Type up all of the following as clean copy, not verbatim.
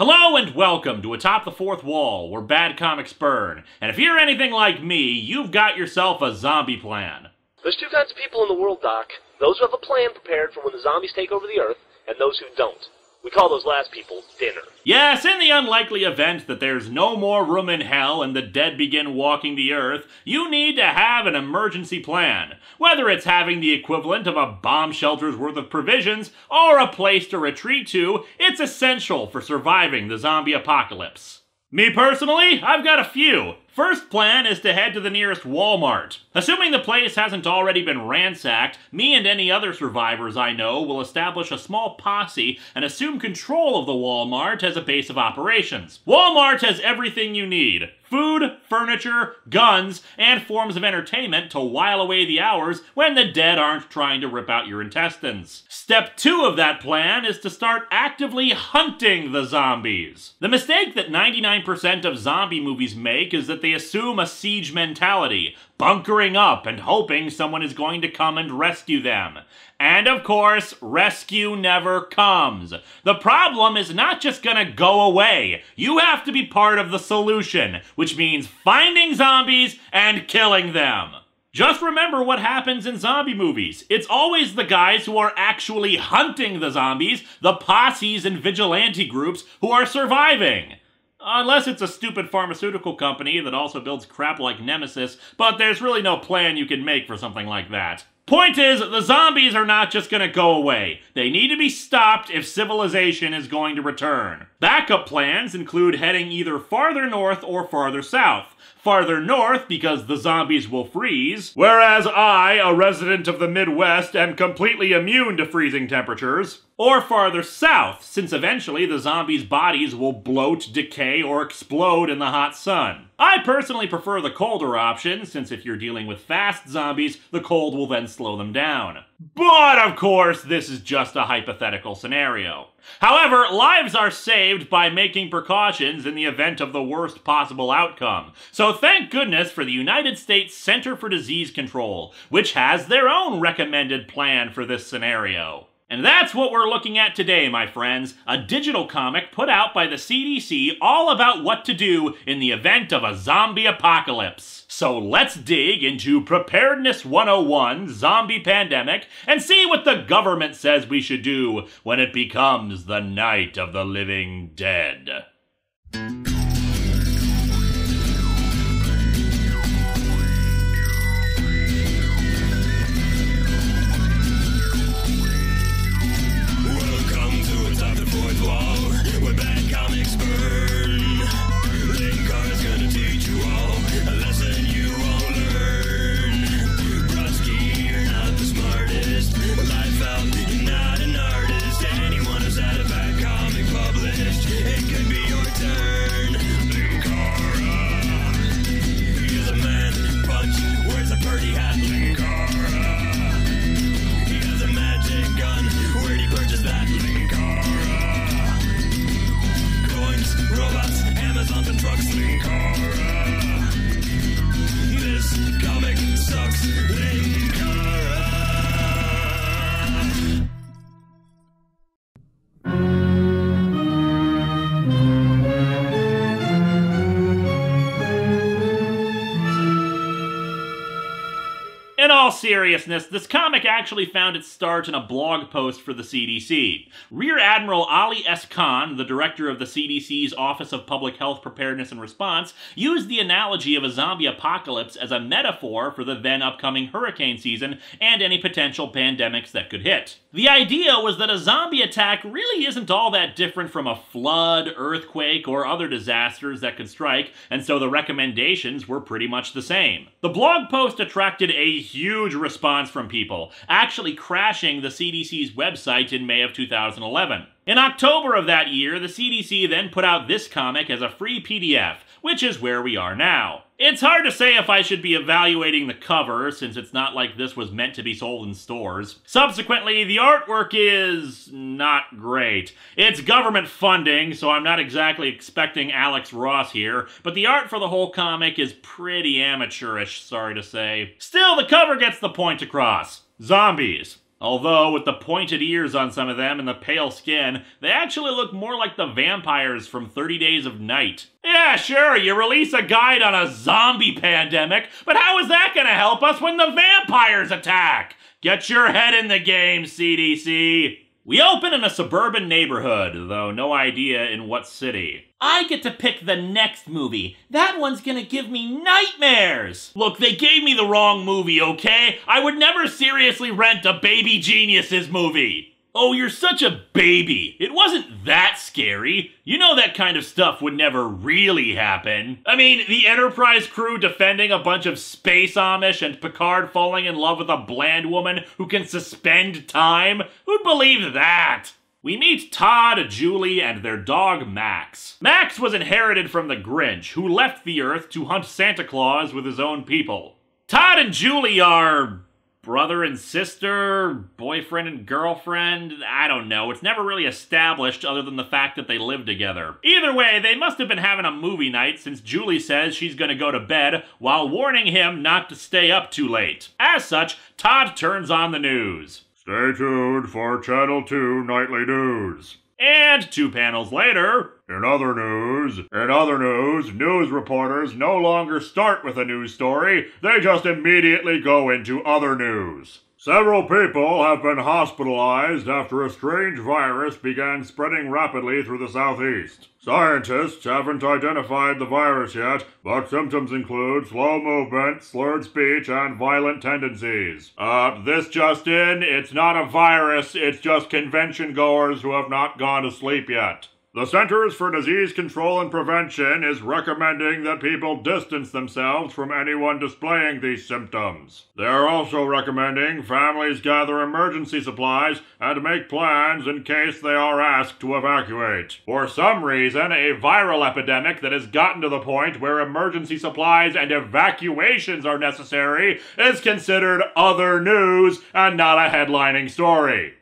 Hello and welcome to Atop the Fourth Wall, where bad comics burn. And if you're anything like me, you've got yourself a zombie plan. There's two kinds of people in the world, Doc. Those who have a plan prepared for when the zombies take over the Earth, and those who don't. We call those last people dinner. Yes, in the unlikely event that there's no more room in hell and the dead begin walking the earth, you need to have an emergency plan. Whether it's having the equivalent of a bomb shelter's worth of provisions or a place to retreat to, it's essential for surviving the zombie apocalypse. Me personally, I've got a few. First plan is to head to the nearest Walmart. Assuming the place hasn't already been ransacked, me and any other survivors I know will establish a small posse and assume control of the Walmart as a base of operations. Walmart has everything you need. Food, furniture, guns, and forms of entertainment to while away the hours when the dead aren't trying to rip out your intestines. Step 2 of that plan is to start actively hunting the zombies. The mistake that 99% of zombie movies make is that they assume a siege mentality, bunkering up and hoping someone is going to come and rescue them. And of course, rescue never comes. The problem is not just gonna go away. You have to be part of the solution, which means finding zombies and killing them. Just remember what happens in zombie movies. It's always the guys who are actually hunting the zombies, the posses and vigilante groups who are surviving. Unless it's a stupid pharmaceutical company that also builds crap like Nemesis, but there's really no plan you can make for something like that. Point is, the zombies are not just gonna go away. They need to be stopped if civilization is going to return. Backup plans include heading either farther north or farther south. Farther north because the zombies will freeze, whereas I, a resident of the Midwest, am completely immune to freezing temperatures. Or farther south, since eventually the zombies' bodies will bloat, decay, or explode in the hot sun. I personally prefer the colder option, since if you're dealing with fast zombies, the cold will then slow them down. But of course, this is just a hypothetical scenario. However, lives are saved by making precautions in the event of the worst possible outcome. So thank goodness for the United States Center for Disease Control, which has their own recommended plan for this scenario. And that's what we're looking at today, my friends. A digital comic put out by the CDC all about what to do in the event of a zombie apocalypse. So let's dig into Preparedness 101, Zombie Pandemic, and see what the government says we should do when it becomes the Night of the Living Dead. Atop the Fourth Wall, where bad comics burn. Linkara's gonna teach you all a lesson you won't learn. Brodsky, you're not the smartest. Life out, you're not an artist. Anyone who's had a bad comic published, it could be your turn. Linkara, he's a man punch, wears a birdie hat. Linkara, he has a magic gun. Where'd he purchase that? Robots, Amazons, and trucks. Linkara. This comic sucks. Linkara. In all seriousness, this comic actually found its start in a blog post for the CDC. Rear Admiral Ali S. Khan, the director of the CDC's Office of Public Health Preparedness and Response, used the analogy of a zombie apocalypse as a metaphor for the then upcoming hurricane season and any potential pandemics that could hit. The idea was that a zombie attack really isn't all that different from a flood, earthquake, or other disasters that could strike, and so the recommendations were pretty much the same. The blog post attracted a huge response from people, actually crashing the CDC's website in May of 2011. In October of that year, the CDC then put out this comic as a free PDF, which is where we are now. It's hard to say if I should be evaluating the cover, since it's not like this was meant to be sold in stores. Subsequently, the artwork is not great. It's government funding, so I'm not exactly expecting Alex Ross here, but the art for the whole comic is pretty amateurish, sorry to say. Still, the cover gets the point across. Zombies. Although, with the pointed ears on some of them and the pale skin, they actually look more like the vampires from 30 Days of Night. Yeah, sure, you release a guide on a zombie pandemic, but how is that gonna help us when the vampires attack? Get your head in the game, CDC! We open in a suburban neighborhood, though no idea in what city. I get to pick the next movie. That one's gonna give me nightmares! Look, they gave me the wrong movie, okay? I would never seriously rent a Baby Geniuses movie. Oh, you're such a baby. It wasn't that scary. You know that kind of stuff would never really happen. I mean, the Enterprise crew defending a bunch of space Amish and Picard falling in love with a bland woman who can suspend time? Who'd believe that? We meet Todd, Julie, and their dog Max. Max was inherited from the Grinch, who left the Earth to hunt Santa Claus with his own people. Todd and Julie are brother and sister, boyfriend and girlfriend, I don't know. It's never really established other than the fact that they live together. Either way, they must have been having a movie night since Julie says she's gonna go to bed while warning him not to stay up too late. As such, Todd turns on the news. Stay tuned for Channel 2 Nightly News. And 2 panels later, in other news, news reporters no longer start with a news story, they just immediately go into other news. Several people have been hospitalized after a strange virus began spreading rapidly through the southeast. Scientists haven't identified the virus yet, but symptoms include slow movement, slurred speech, and violent tendencies. This just in, it's not a virus, it's just convention goers who have not gone to sleep yet. The Centers for Disease Control and Prevention is recommending that people distance themselves from anyone displaying these symptoms. They're also recommending families gather emergency supplies and make plans in case they are asked to evacuate. For some reason, a viral epidemic that has gotten to the point where emergency supplies and evacuations are necessary is considered other news and not a headlining story.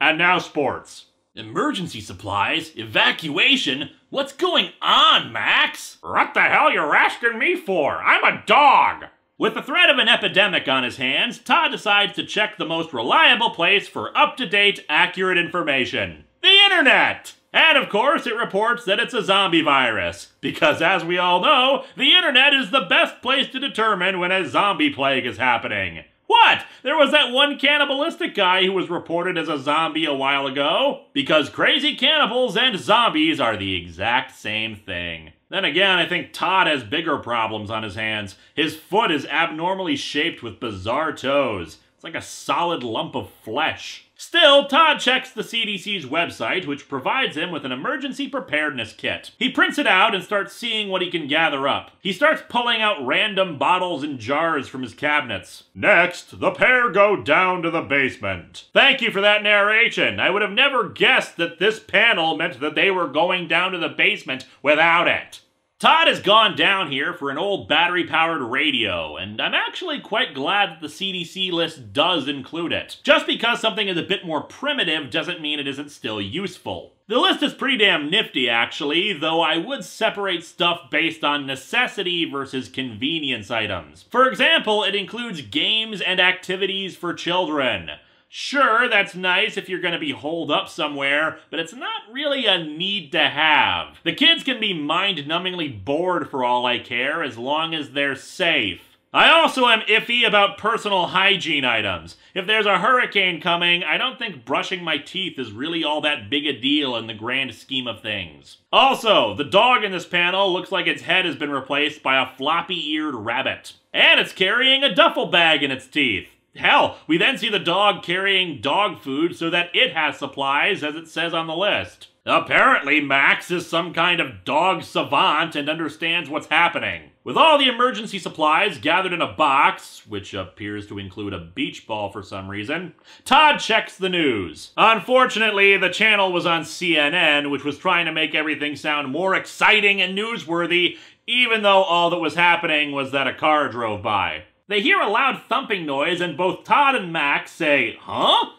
And now sports. Emergency supplies? Evacuation? What's going on, Max? What the hell you're asking me for? I'm a dog! With the threat of an epidemic on his hands, Todd decides to check the most reliable place for up-to-date, accurate information. The internet! And of course, it reports that it's a zombie virus. Because as we all know, the internet is the best place to determine when a zombie plague is happening. What? There was that one cannibalistic guy who was reported as a zombie a while ago? Because crazy cannibals and zombies are the exact same thing. Then again, I think Todd has bigger problems on his hands. His foot is abnormally shaped with bizarre toes. It's like a solid lump of flesh. Still, Todd checks the CDC's website, which provides him with an emergency preparedness kit. He prints it out and starts seeing what he can gather up. He starts pulling out random bottles and jars from his cabinets. Next, the pair go down to the basement. Thank you for that narration. I would have never guessed that this panel meant that they were going down to the basement without it. Todd has gone down here for an old battery-powered radio, and I'm actually quite glad that the CDC list does include it. Just because something is a bit more primitive doesn't mean it isn't still useful. The list is pretty damn nifty, actually, though I would separate stuff based on necessity versus convenience items. For example, it includes games and activities for children. Sure, that's nice if you're going to be holed up somewhere, but it's not really a need to have. The kids can be mind-numbingly bored for all I care, as long as they're safe. I also am iffy about personal hygiene items. If there's a hurricane coming, I don't think brushing my teeth is really all that big a deal in the grand scheme of things. Also, the dog in this panel looks like its head has been replaced by a floppy-eared rabbit. And it's carrying a duffel bag in its teeth. Hell, we then see the dog carrying dog food so that it has supplies, as it says on the list. Apparently, Max is some kind of dog savant and understands what's happening. With all the emergency supplies gathered in a box, which appears to include a beach ball for some reason, Todd checks the news. Unfortunately, the channel was on CNN, which was trying to make everything sound more exciting and newsworthy, even though all that was happening was that a car drove by. They hear a loud thumping noise, and both Todd and Max say, "Huh?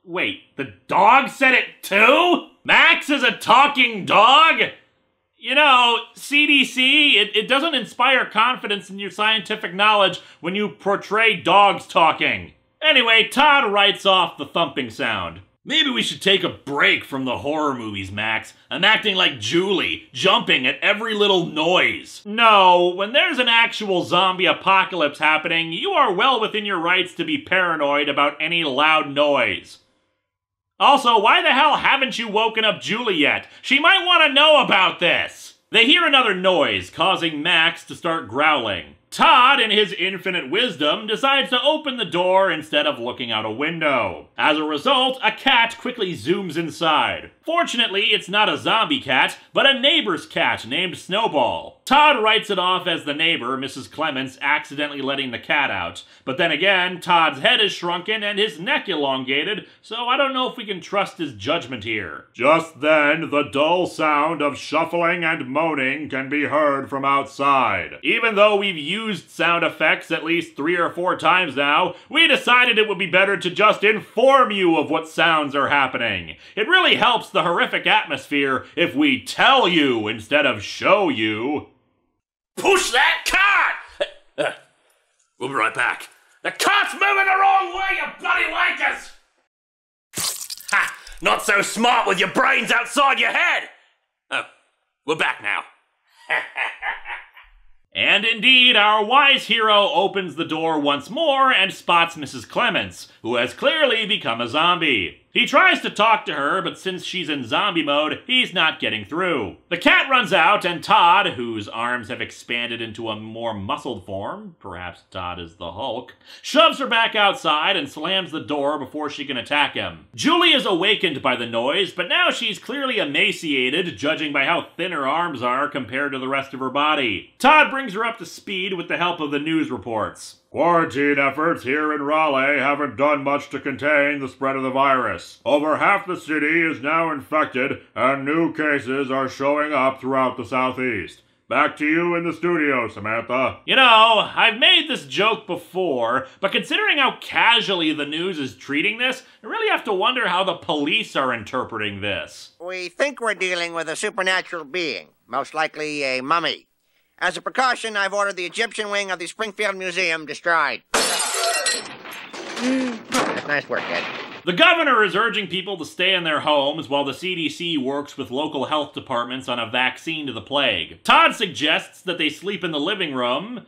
Wait, the dog said it too? Max is a talking dog?" You know, CDC, it doesn't inspire confidence in your scientific knowledge when you portray dogs talking. Anyway, Todd writes off the thumping sound. Maybe we should take a break from the horror movies, Max. I'm acting like Julie, jumping at every little noise. No, when there's an actual zombie apocalypse happening, you are well within your rights to be paranoid about any loud noise. Also, why the hell haven't you woken up Julie yet? She might want to know about this. They hear another noise, causing Max to start growling. Todd, in his infinite wisdom, decides to open the door instead of looking out a window. As a result, a cat quickly zooms inside. Fortunately, it's not a zombie cat, but a neighbor's cat named Snowball. Todd writes it off as the neighbor, Mrs. Clements, accidentally letting the cat out. But then again, Todd's head is shrunken and his neck elongated, so I don't know if we can trust his judgment here. Just then, the dull sound of shuffling and moaning can be heard from outside. Even though we've used sound effects at least 3 or 4 times now, we decided it would be better to just inform you of what sounds are happening. It really helps the horrific atmosphere if we tell you instead of show you. Push that cart! We'll be right back. The cart's moving the wrong way, you bloody wankers! Ha! Not so smart with your brains outside your head! Oh, we're back now. And indeed, our wise hero opens the door once more and spots Mrs. Clements, who has clearly become a zombie. He tries to talk to her, but since she's in zombie mode, he's not getting through. The cat runs out, and Todd, whose arms have expanded into a more muscled form, perhaps Todd is the Hulk, shoves her back outside and slams the door before she can attack him. Julie is awakened by the noise, but now she's clearly emaciated, judging by how thin her arms are compared to the rest of her body. Todd brings her up to speed with the help of the news reports. Quarantine efforts here in Raleigh haven't done much to contain the spread of the virus. Over half the city is now infected, and new cases are showing up throughout the southeast. Back to you in the studio, Samantha. You know, I've made this joke before, but considering how casually the news is treating this, I really have to wonder how the police are interpreting this. We think we're dealing with a supernatural being, most likely a mummy. As a precaution, I've ordered the Egyptian wing of the Springfield Museum destroyed. That's nice work, Ed. The governor is urging people to stay in their homes while the CDC works with local health departments on a vaccine to the plague. Todd suggests that they sleep in the living room,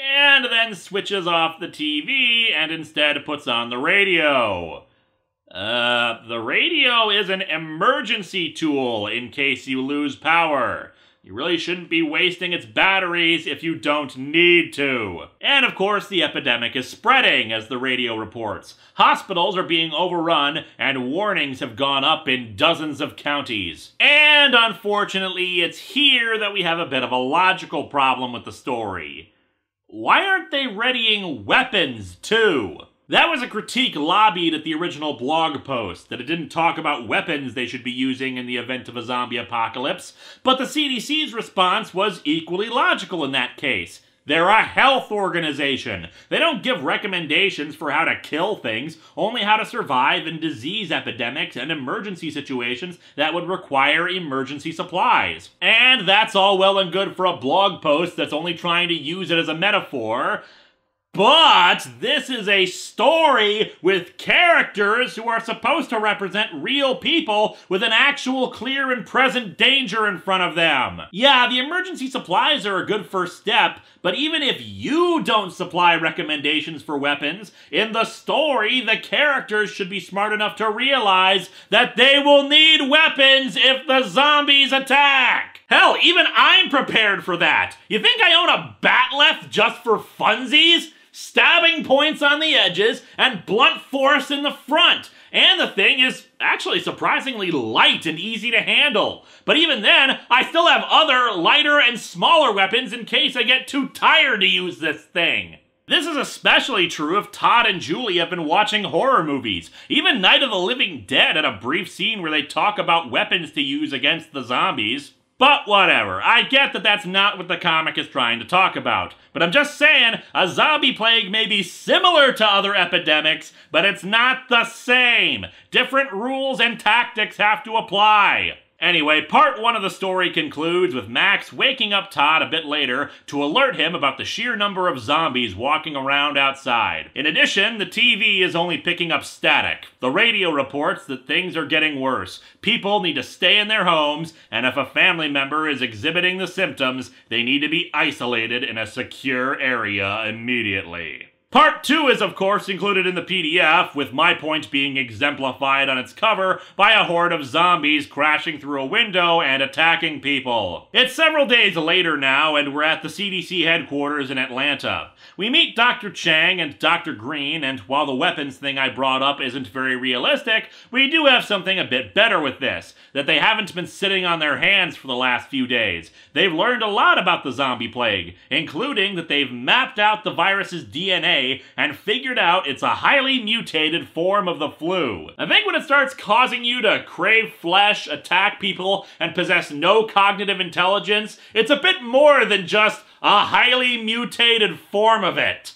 and then switches off the TV and instead puts on the radio. The radio is an emergency tool in case you lose power. You really shouldn't be wasting its batteries if you don't need to. And of course, the epidemic is spreading, as the radio reports. Hospitals are being overrun, and warnings have gone up in dozens of counties. And unfortunately, it's here that we have a bit of a logical problem with the story. Why aren't they readying weapons, too? That was a critique lobbied at the original blog post, that it didn't talk about weapons they should be using in the event of a zombie apocalypse, but the CDC's response was equally logical in that case. They're a health organization. They don't give recommendations for how to kill things, only how to survive in disease epidemics and emergency situations that would require emergency supplies. And that's all well and good for a blog post that's only trying to use it as a metaphor. But this is a story with characters who are supposed to represent real people with an actual clear and present danger in front of them. Yeah, the emergency supplies are a good first step, but even if you don't supply recommendations for weapons, in the story, the characters should be smart enough to realize that they will need weapons if the zombies attack. Hell, even I'm prepared for that. You think I own a batleth just for funsies? Stabbing points on the edges, and blunt force in the front. And the thing is actually surprisingly light and easy to handle. But even then, I still have other, lighter and smaller weapons in case I get too tired to use this thing. This is especially true if Todd and Julie have been watching horror movies. Even Night of the Living Dead had a brief scene where they talk about weapons to use against the zombies. But whatever, I get that that's not what the comic is trying to talk about. But I'm just saying, a zombie plague may be similar to other epidemics, but it's not the same. Different rules and tactics have to apply. Anyway, part 1 of the story concludes with Max waking up Todd a bit later to alert him about the sheer number of zombies walking around outside. In addition, the TV is only picking up static. The radio reports that things are getting worse. People need to stay in their homes, and if a family member is exhibiting the symptoms, they need to be isolated in a secure area immediately. Part 2 is, of course, included in the PDF, with my point being exemplified on its cover by a horde of zombies crashing through a window and attacking people. It's several days later now, and we're at the CDC headquarters in Atlanta. We meet Dr. Chang and Dr. Green, and while the weapons thing I brought up isn't very realistic, we do have something a bit better with this, that they haven't been sitting on their hands for the last few days. They've learned a lot about the zombie plague, including that they've mapped out the virus's DNA and figured out it's a highly mutated form of the flu. I think when it starts causing you to crave flesh, attack people, and possess no cognitive intelligence, it's a bit more than just a highly mutated form of it.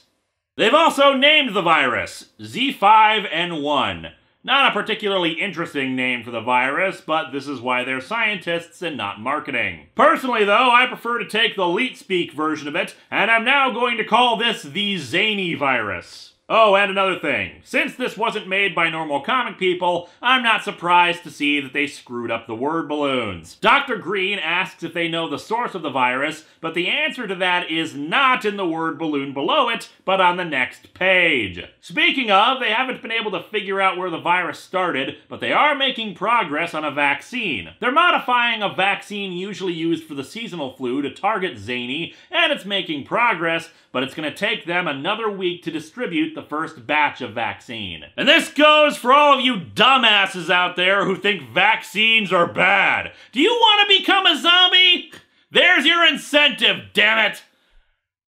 They've also named the virus Z5N1. Not a particularly interesting name for the virus, but this is why they're scientists and not marketing. Personally, though, I prefer to take the leet-speak version of it, and I'm now going to call this the zany virus. Oh, and another thing. Since this wasn't made by normal comic people, I'm not surprised to see that they screwed up the word balloons. Dr. Green asks if they know the source of the virus, but the answer to that is not in the word balloon below it, but on the next page. Speaking of, they haven't been able to figure out where the virus started, but they are making progress on a vaccine. They're modifying a vaccine usually used for the seasonal flu to target zany, and it's making progress, but it's going to take them another week to distribute the first batch of vaccine. And this goes for all of you dumbasses out there who think vaccines are bad. Do you want to become a zombie? There's your incentive, damn it!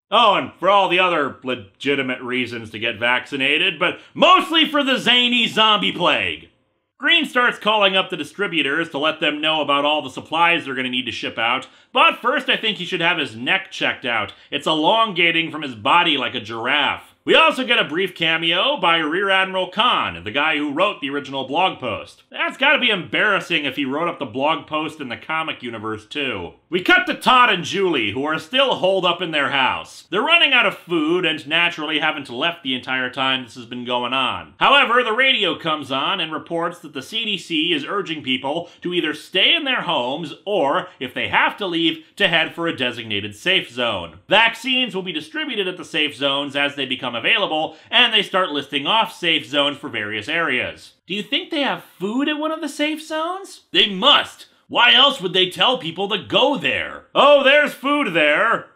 Oh, and for all the other legitimate reasons to get vaccinated, but mostly for the zany zombie plague. Green starts calling up the distributors to let them know about all the supplies they're going to need to ship out, but first I think he should have his neck checked out. It's elongating from his body like a giraffe. We also get a brief cameo by Rear Admiral Khan, the guy who wrote the original blog post. That's gotta be embarrassing if he wrote up the blog post in the comic universe too. We cut to Todd and Julie, who are still holed up in their house. They're running out of food and naturally haven't left the entire time this has been going on. However, the radio comes on and reports that the CDC is urging people to either stay in their homes or, if they have to leave, to head for a designated safe zone. Vaccines will be distributed at the safe zones as they become available, and they start listing off safe zones for various areas. Do you think they have food at one of the safe zones? They must! Why else would they tell people to go there? Oh, there's food there!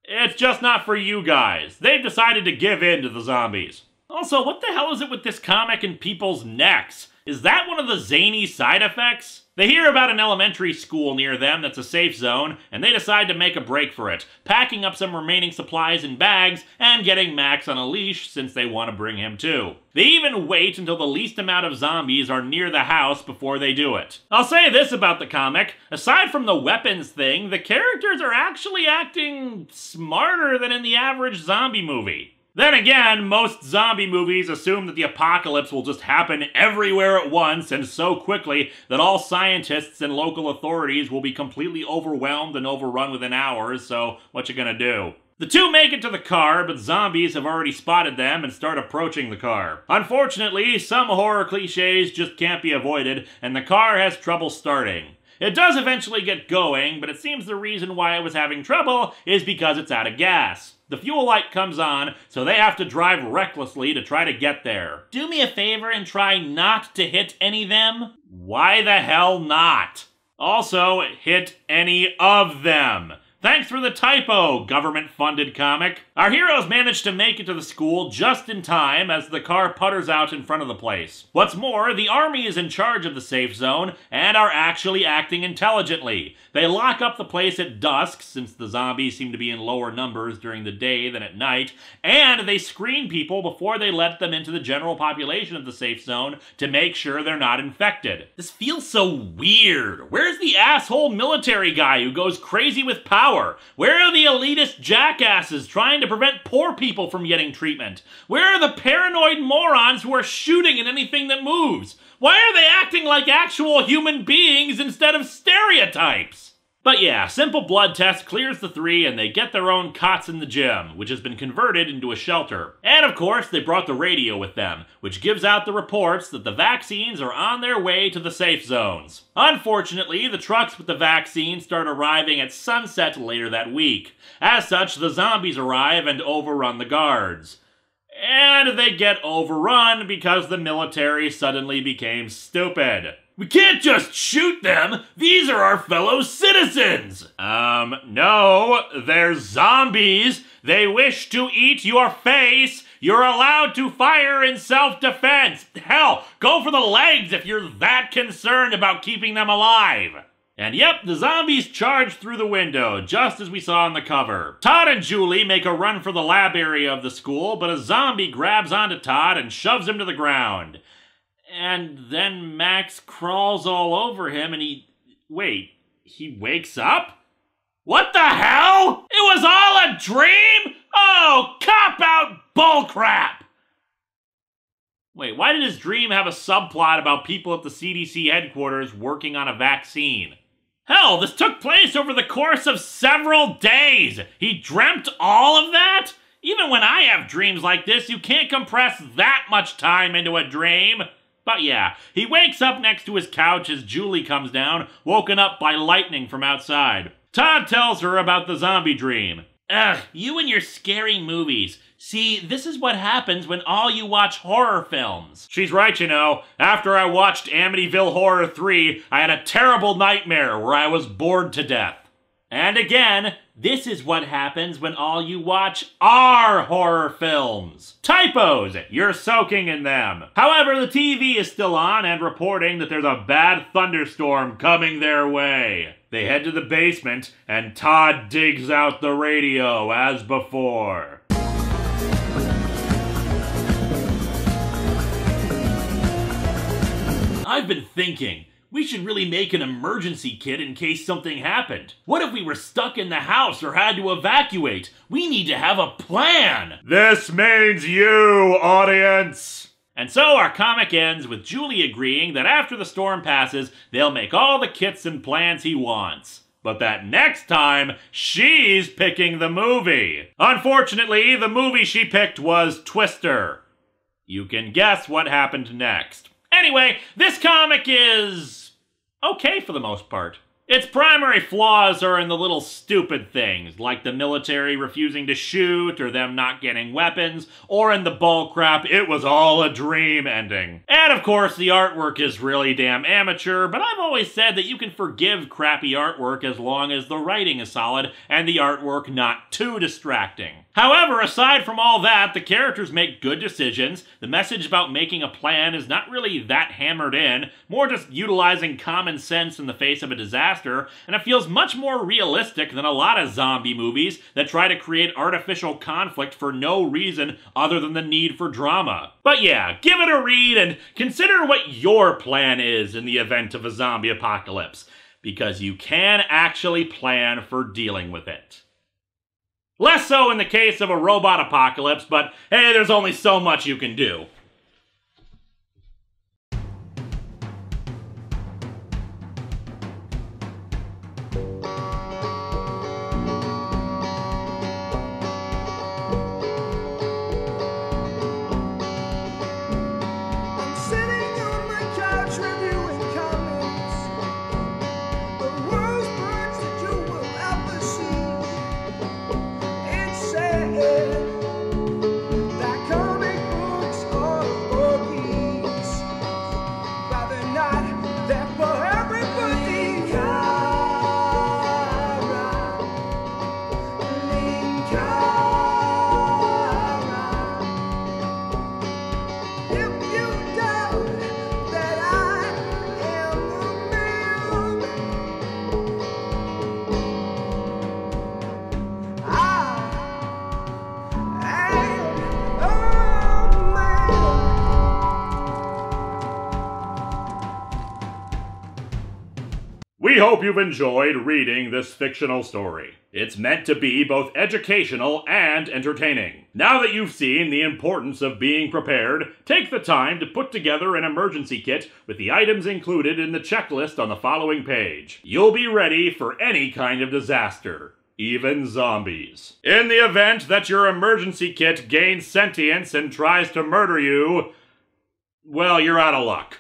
It's just not for you guys. They've decided to give in to the zombies. Also, what the hell is it with this comic and people's necks? Is that one of the zany side effects? They hear about an elementary school near them that's a safe zone, and they decide to make a break for it, packing up some remaining supplies in bags and getting Max on a leash since they want to bring him too. They even wait until the least amount of zombies are near the house before they do it. I'll say this about the comic, aside from the weapons thing, the characters are actually acting smarter than in the average zombie movie. Then again, most zombie movies assume that the apocalypse will just happen everywhere at once and so quickly that all scientists and local authorities will be completely overwhelmed and overrun within hours, so what you gonna do? The two make it to the car, but zombies have already spotted them and start approaching the car. Unfortunately, some horror cliches just can't be avoided, and the car has trouble starting. It does eventually get going, but it seems the reason why it was having trouble is because it's out of gas. The fuel light comes on, so they have to drive recklessly to try to get there. Do me a favor and try not to hit any of them? Why the hell not? Also, hit any of them. Thanks for the typo, government-funded comic. Our heroes manage to make it to the school just in time as the car putters out in front of the place. What's more, the army is in charge of the safe zone and are actually acting intelligently. They lock up the place at dusk, since the zombies seem to be in lower numbers during the day than at night, and they screen people before they let them into the general population of the safe zone to make sure they're not infected. This feels so weird. Where's the asshole military guy who goes crazy with power? Where are the elitist jackasses trying to prevent poor people from getting treatment? Where are the paranoid morons who are shooting at anything that moves? Why are they acting like actual human beings instead of stereotypes? But yeah, simple blood test clears the three and they get their own cots in the gym, which has been converted into a shelter. And of course, they brought the radio with them, which gives out the reports that the vaccines are on their way to the safe zones. Unfortunately, the trucks with the vaccines start arriving at sunset later that week. As such, the zombies arrive and overrun the guards. And they get overrun because the military suddenly became stupid. We can't just shoot them! These are our fellow citizens! No, they're zombies! They wish to eat your face! You're allowed to fire in self-defense! Hell, go for the legs if you're that concerned about keeping them alive! And yep, the zombies charge through the window, just as we saw on the cover. Todd and Julie make a run for the lab area of the school, but a zombie grabs onto Todd and shoves him to the ground. And then Max crawls all over him and he wakes up? What the hell? It was all a dream? Oh, cop-out bullcrap! Wait, why did his dream have a subplot about people at the CDC headquarters working on a vaccine? Hell, this took place over the course of several days! He dreamt all of that? Even when I have dreams like this, you can't compress that much time into a dream! But yeah, he wakes up next to his couch as Julie comes down, woken up by lightning from outside. Todd tells her about the zombie dream. Ugh, you and your scary movies. See, this is what happens when all you watch horror films. She's right, you know. After I watched Amityville Horror 3, I had a terrible nightmare where I was bored to death. And again, this is what happens when all you watch are horror films. Typos! You're soaking in them. However, the TV is still on and reporting that there's a bad thunderstorm coming their way. They head to the basement, and Todd digs out the radio as before. I've been thinking. We should really make an emergency kit in case something happened. What if we were stuck in the house or had to evacuate? We need to have a plan! This means you, audience! And so our comic ends with Julie agreeing that after the storm passes, they'll make all the kits and plans he wants. But that next time, she's picking the movie. Unfortunately, the movie she picked was Twister. You can guess what happened next. Anyway, this comic is okay for the most part. Its primary flaws are in the little stupid things, like the military refusing to shoot, or them not getting weapons, or in the bullcrap, it was all a dream ending. And of course, the artwork is really damn amateur, but I've always said that you can forgive crappy artwork as long as the writing is solid, and the artwork not too distracting. However, aside from all that, the characters make good decisions, the message about making a plan is not really that hammered in, more just utilizing common sense in the face of a disaster, and it feels much more realistic than a lot of zombie movies that try to create artificial conflict for no reason other than the need for drama. But yeah, give it a read and consider what your plan is in the event of a zombie apocalypse, because you can actually plan for dealing with it. Less so in the case of a robot apocalypse, but hey, there's only so much you can do. That comic books are hope you've enjoyed reading this fictional story. It's meant to be both educational and entertaining. Now that you've seen the importance of being prepared, take the time to put together an emergency kit with the items included in the checklist on the following page. You'll be ready for any kind of disaster, even zombies. In the event that your emergency kit gains sentience and tries to murder you, well, you're out of luck.